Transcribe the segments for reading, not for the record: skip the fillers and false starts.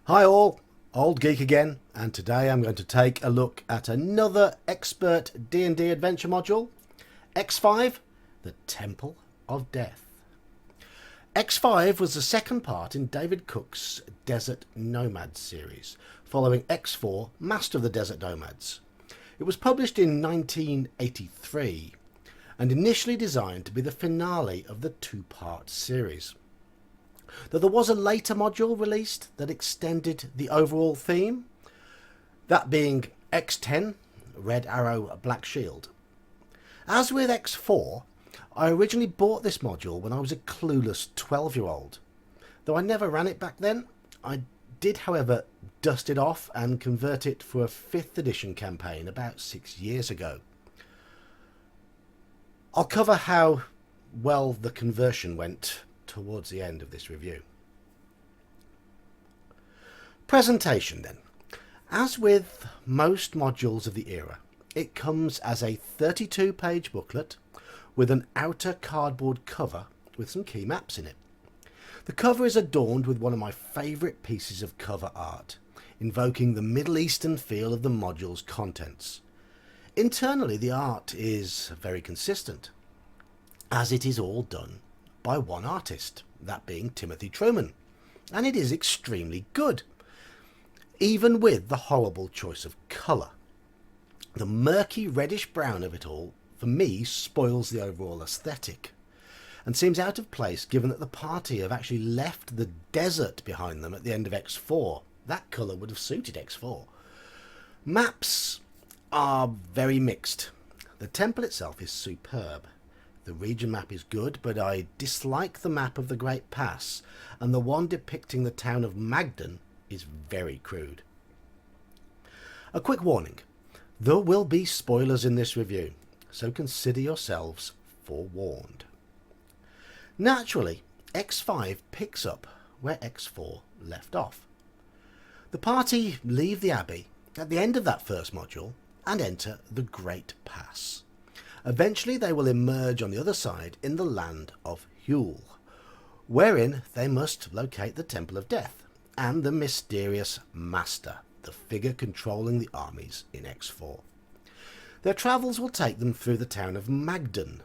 Hi all, Old Geek again, and today I'm going to take a look at another expert D&D adventure module, X5, the Temple of Death. X5 was the second part in David Cook's Desert Nomads series, following X4, Master of the Desert Nomads. It was published in 1983 and initially designed to be the finale of the two-part series. Though there was a later module released that extended the overall theme, that being X10, Red Arrow, Black Shield. As with X4, I originally bought this module when I was a clueless 12-year-old. Though I never ran it back then, I did however dust it off and convert it for a 5th edition campaign about 6 years ago. I'll cover how well the conversion went towards the end of this review. Presentation then. As with most modules of the era, it comes as a 32-page booklet with an outer cardboard cover with some key maps in it. The cover is adorned with one of my favourite pieces of cover art, invoking the Middle Eastern feel of the module's contents. Internally, the art is very consistent, as it is all done by one artist, that being Timothy Truman, and it is extremely good, even with the horrible choice of colour. The murky reddish brown of it all, for me, spoils the overall aesthetic, and seems out of place given that the party have actually left the desert behind them at the end of X4. That colour would have suited X4. Maps are very mixed. The temple itself is superb. The region map is good, but I dislike the map of the Great Pass, and the one depicting the town of Magdon is very crude. A quick warning, there will be spoilers in this review, so consider yourselves forewarned. Naturally, X5 picks up where X4 left off. The party leave the Abbey at the end of that first module and enter the Great Pass. Eventually they will emerge on the other side in the land of Huel, wherein they must locate the Temple of Death and the mysterious Master, the figure controlling the armies in X4. Their travels will take them through the town of Magdon,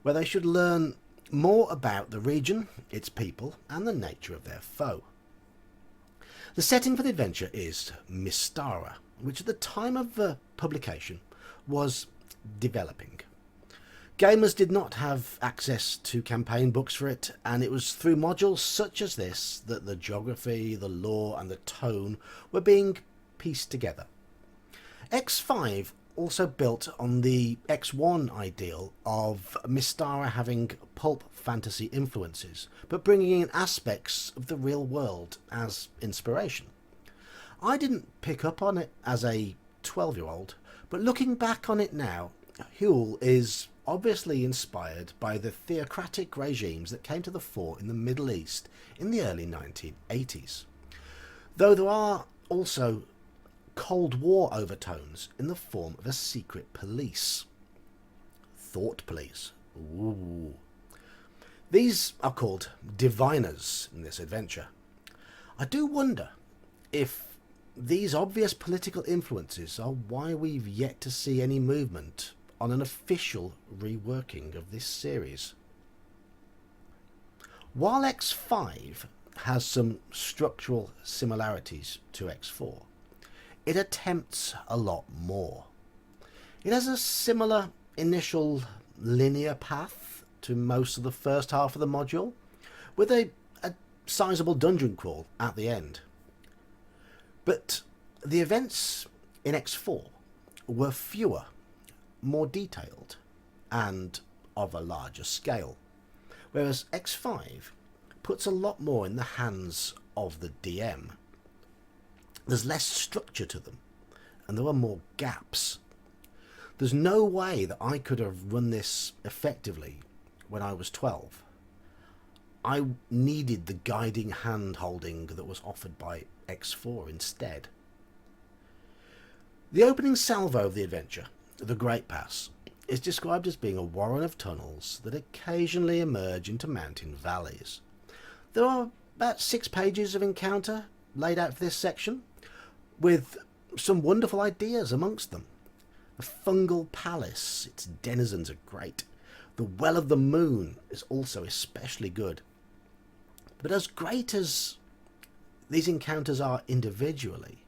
where they should learn more about the region, its people, and the nature of their foe. The setting for the adventure is Mystara, which at the time of the publication was developing. Gamers did not have access to campaign books for it, and it was through modules such as this that the geography, the lore and the tone were being pieced together. X5 also built on the X1 ideal of Mystara having pulp fantasy influences, but bringing in aspects of the real world as inspiration. I didn't pick up on it as a 12-year-old, but looking back on it now, Huel is obviously inspired by the theocratic regimes that came to the fore in the Middle East in the early 1980s. Though there are also Cold War overtones in the form of a secret police. Thought police. Ooh. These are called diviners in this adventure. I do wonder if these obvious political influences are why we've yet to see any movement on an official reworking of this series. While X5 has some structural similarities to X4, it attempts a lot more. It has a similar initial linear path to most of the first half of the module, with a sizable dungeon crawl at the end. But the events in X4 were fewer, more detailed, and of a larger scale, whereas X5 puts a lot more in the hands of the DM. There's less structure to them, and there are more gaps. There's no way that I could have run this effectively when I was 12. I needed the guiding hand holding that was offered by X4 instead. The opening salvo of the adventure, the Great Pass, is described as being a warren of tunnels that occasionally emerge into mountain valleys. There are about 6 pages of encounter, laid out for this section, with some wonderful ideas amongst them. The fungal palace, its denizens are great. The well of the moon is also especially good. But as great as these encounters are individually,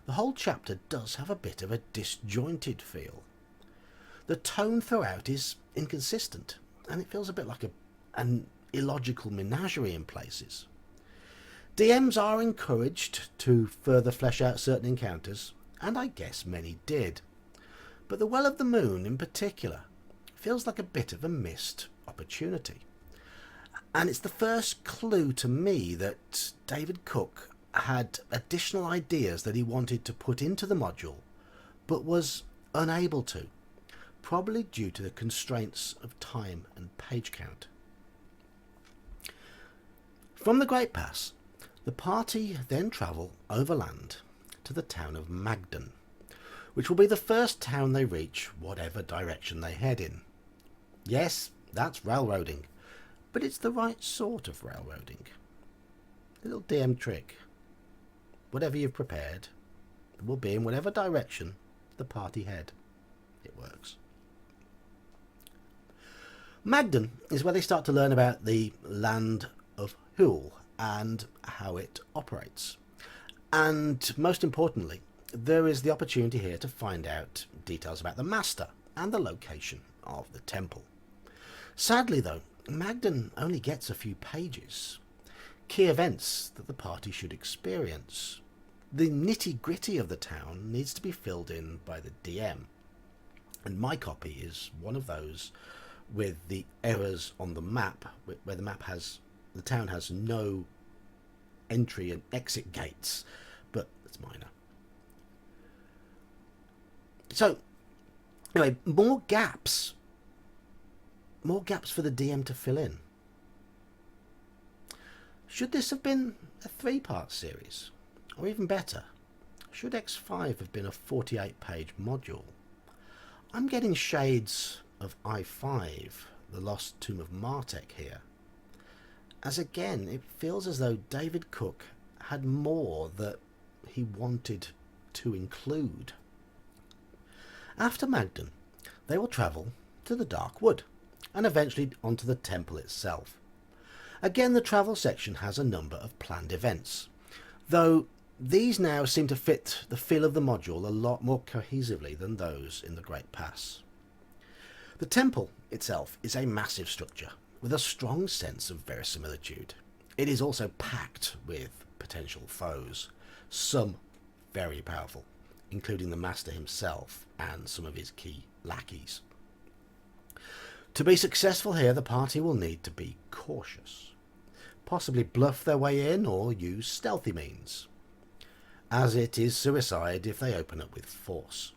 the whole chapter does have a bit of a disjointed feel. The tone throughout is inconsistent, and it feels a bit like an illogical menagerie in places. DMs are encouraged to further flesh out certain encounters, and I guess many did. But the Well of the Moon in particular feels like a bit of a missed opportunity. And it's the first clue to me that David Cook had additional ideas that he wanted to put into the module, but was unable to, probably due to the constraints of time and page count. From the Great Pass, the party then travel overland to the town of Magdon, which will be the first town they reach whatever direction they head in. Yes, that's railroading, but it's the right sort of railroading. A little DM trick. Whatever you've prepared will be in whatever direction the party head. It works. Magdon is where they start to learn about the land of Hull and how it operates. And most importantly, there is the opportunity here to find out details about the master and the location of the temple. Sadly though, Magdon only gets a few pages. Key events that the party should experience. The nitty-gritty of the town needs to be filled in by the DM. And my copy is one of those with the errors on the map, where the town has no entry and exit gates, but it's minor. So, anyway, more gaps for the DM to fill in. Should this have been a 3-part series? Or even better, should X5 have been a 48-page module? I'm getting shades of I5, the Lost Tomb of Martek here, as again it feels as though David Cook had more that he wanted to include. After Magdon, they will travel to the Dark Wood and eventually onto the temple itself. Again, the travel section has a number of planned events, though these now seem to fit the feel of the module a lot more cohesively than those in the Great Pass. The temple itself is a massive structure with a strong sense of verisimilitude. It is also packed with potential foes, some very powerful, including the master himself and some of his key lackeys. To be successful here, the party will need to be cautious, possibly bluff their way in or use stealthy means, as it is suicide if they open up with force.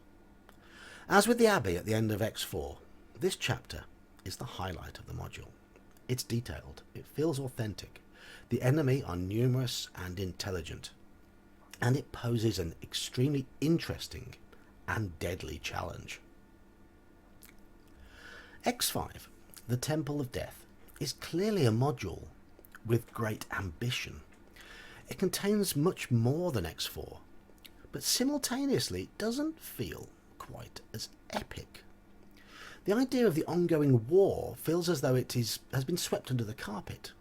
As with the Abbey at the end of X4, this chapter is the highlight of the module. It's detailed, it feels authentic, the enemy are numerous and intelligent, and it poses an extremely interesting and deadly challenge. X5, the Temple of Death, is clearly a module with great ambition. It contains much more than X4, but simultaneously it doesn't feel quite as epic. The idea of the ongoing war feels as though has been swept under the carpet.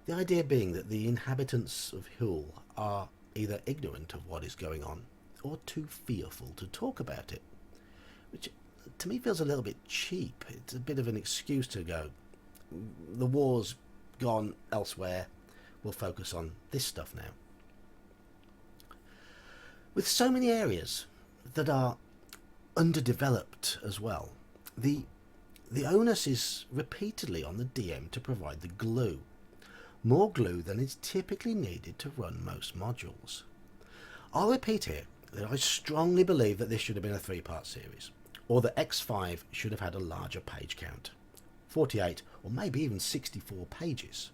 The idea being that the inhabitants of Hull are either ignorant of what is going on or too fearful to talk about it, which to me feels a little bit cheap. It's a bit of an excuse to go, the war's gone elsewhere, we'll focus on this stuff now. With so many areas that are underdeveloped as well, the onus is repeatedly on the DM to provide the glue. More glue than is typically needed to run most modules. I'll repeat here that I strongly believe that this should have been a 3-part series, or that X5 should have had a larger page count, 48 or maybe even 64 pages,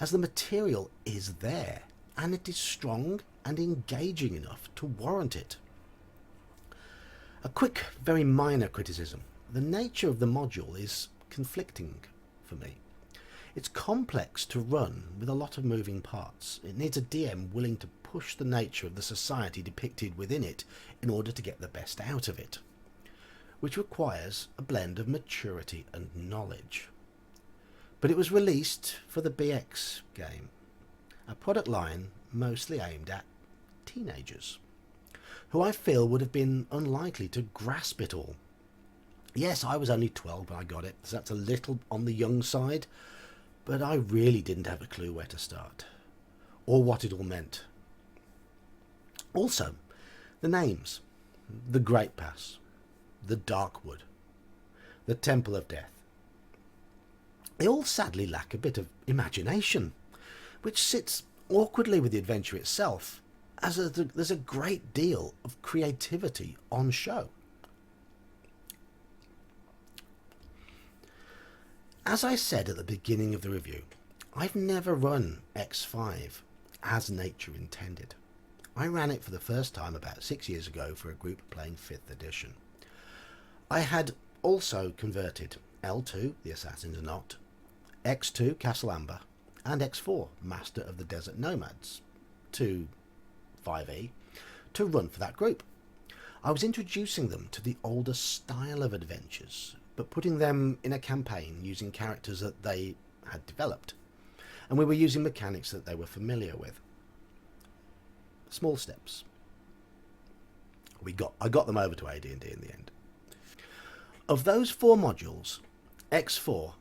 as the material is there and it is strong and engaging enough to warrant it. A quick, very minor criticism. The nature of the module is conflicting for me. It's complex to run with a lot of moving parts. It needs a DM willing to push the nature of the society depicted within it in order to get the best out of it, which requires a blend of maturity and knowledge. But it was released for the BX game, a product line mostly aimed at teenagers, who I feel would have been unlikely to grasp it all. Yes, I was only 12 when I got it, so that's a little on the young side, but I really didn't have a clue where to start, or what it all meant. Also, the names: the Great Pass, the Darkwood, the Temple of Death. They all sadly lack a bit of imagination, which sits awkwardly with the adventure itself, as there's a great deal of creativity on show. As I said at the beginning of the review, I've never run X5 as nature intended. I ran it for the first time about 6 years ago for a group playing 5th edition. I had also converted L2, the Assassin's Knot, X2, Castle Amber, and X4, Master of the Desert Nomads, to 5e, to run for that group. I was introducing them to the older style of adventures, but putting them in a campaign using characters that they had developed, and we were using mechanics that they were familiar with. Small steps. I got them over to AD&D in the end. Of those 4 modules, X4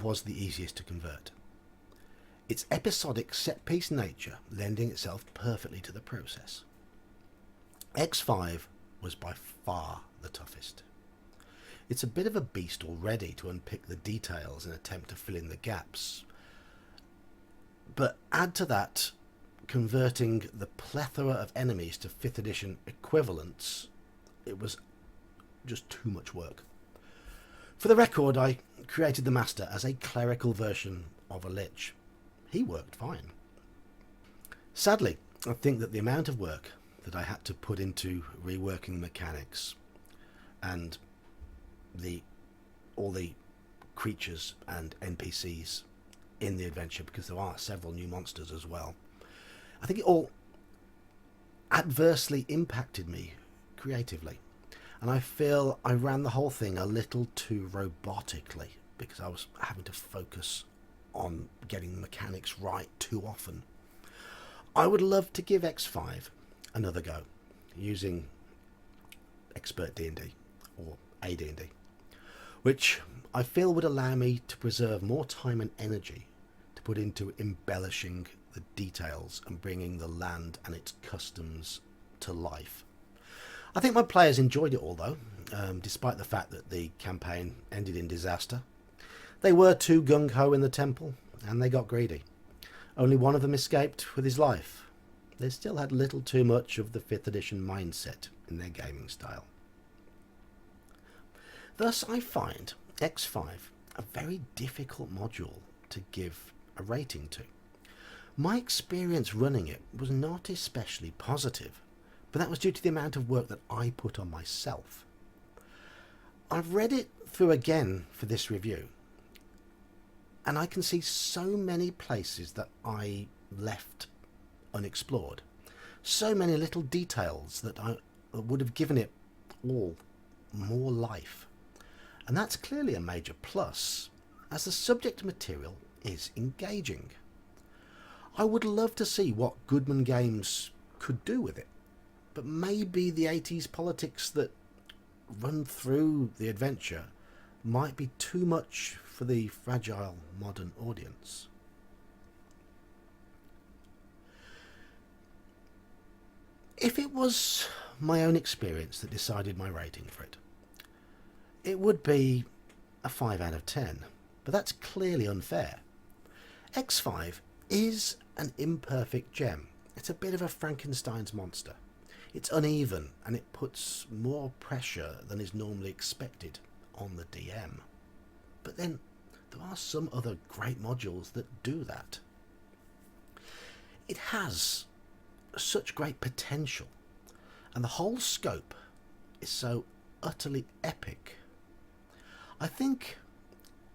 was the easiest to convert. Its episodic set-piece nature lending itself perfectly to the process. X5 was by far the toughest. It's a bit of a beast already to unpick the details and attempt to fill in the gaps. But add to that converting the plethora of enemies to 5th edition equivalents, it was just too much work. For the record, I created the Master as a clerical version of a Lich. He worked fine. Sadly, I think that the amount of work that I had to put into reworking mechanics and all the creatures and NPCs in the adventure, because there are several new monsters as well, I think it all adversely impacted me creatively, and I feel I ran the whole thing a little too robotically because I was having to focus on getting the mechanics right too often. I would love to give X5 another go using Expert D&D or AD&D, which I feel would allow me to preserve more time and energy to put into embellishing the details and bringing the land and its customs to life. I think my players enjoyed it all though, despite the fact that the campaign ended in disaster. They were too gung-ho in the temple, and they got greedy. Only one of them escaped with his life. They still had little too much of the 5th edition mindset in their gaming style. Thus I find X5 a very difficult module to give a rating to. My experience running it was not especially positive, but that was due to the amount of work that I put on myself. I've read it through again for this review, and I can see so many places that I left unexplored, so many little details that would have given it all more life. And that's clearly a major plus, as the subject material is engaging. I would love to see what Goodman Games could do with it, but maybe the 80s politics that run through the adventure might be too much for the fragile modern audience. If it was my own experience that decided my rating for it, it would be a 5 out of 10, but that's clearly unfair. X5 is an imperfect gem. It's a bit of a Frankenstein's monster. It's uneven, and it puts more pressure than is normally expected on the DM. But then there are some other great modules that do that. It has such great potential, and the whole scope is so utterly epic. I think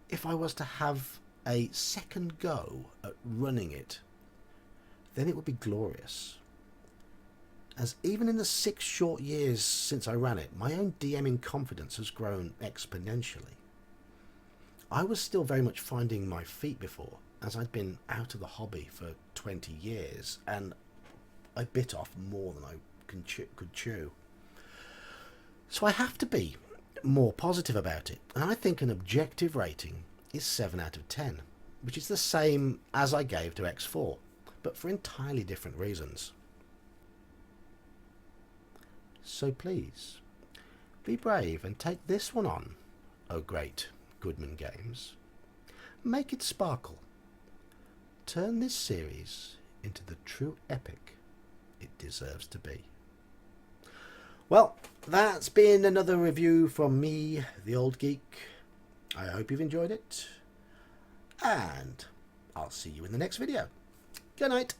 if I was to have a second go at running it, then it would be glorious. As even in the 6 short years since I ran it, my own DMing confidence has grown exponentially. I was still very much finding my feet before, as I'd been out of the hobby for 20 years, and I bit off more than I could chew. So I have to be more positive about it, and I think an objective rating is 7 out of 10, which is the same as I gave to X4, but for entirely different reasons. So please, be brave and take this one on, oh great Goodman Games. Make it sparkle. Turn this series into the true epic it deserves to be. Well, that's been another review from me, the Old Geek. I hope you've enjoyed it, and I'll see you in the next video. Good night.